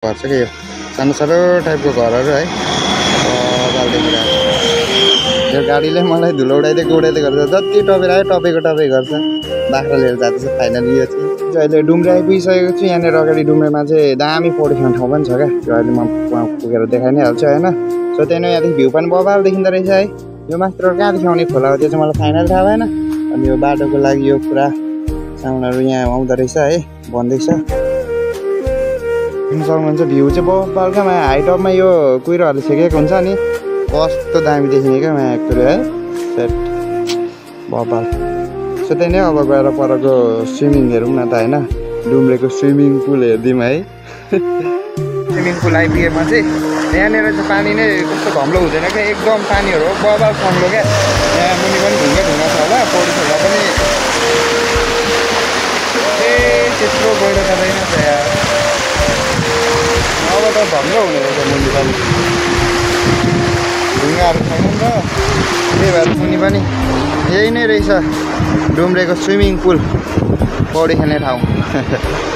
घर छ कि यो सानो सानो टाइपको घरहरू है यो गाडीले मलाई धुलो उडाइदिएको गर्छ जति टपेर आयो टपेको गर्छ बाख्रा लिएर जाँदैछ फाइनली यो चाहिँ अहिले डुम्रे आइपुगिसकेको छु यहाँनिर अगाडि डुम्रेमा चाहिँ दामी पौडी खेल्ने ठाउँ पनि छ क्या त्यो अहिले म पुगेर देखाइ नै हाल्छु होइन सो त्यही नै यहाँदेखि भ्यू पनि बबाल देखिँदो रहेछ है यो मात्र कहाँदेखि आउने खोला हो त्यो चाहिँ मलाई फाइनल थाहा भएन अनि यो बाटोको लागि यो पुरा सामानहरू यहाँ आउँदो रहेछ है भन्दैछ सक्नुहुन्छ भ्यू चाहिँ बबालका माया हाइटपमा यो कुहिरोहरूले छेकेको हुन्छ नि कस्तो दामी देखिने क्या माया कुरो है सेट बबाल सो त्यही नै अब गएर परको स्विमिङ हेरौँ न त होइन डुम्रेको स्विमिङ पुल हेरिदिउँ है स्विमिङ पुल आइपुगेमा चाहिँ यहाँनिर चाहिँ पानी नै कस्तो घम्लो हुँदैन क्या एकदम पानीहरू हो बबाल खम्लो क्या यहाँ मुनि पनि ढुङ्गा छ होला पौडी खेल्दा पनि त्यत्रो गहिरो जाँदैन त यहाँ अब त घम्लो हुने रहेछ मुनि पनि ढुङ्गाहरू छैन नि त त्यही भएर मुनि पनि यही नै रहेछ डुम्रेको स्विमिङ पुल पौडी खेल्ने ठाउँ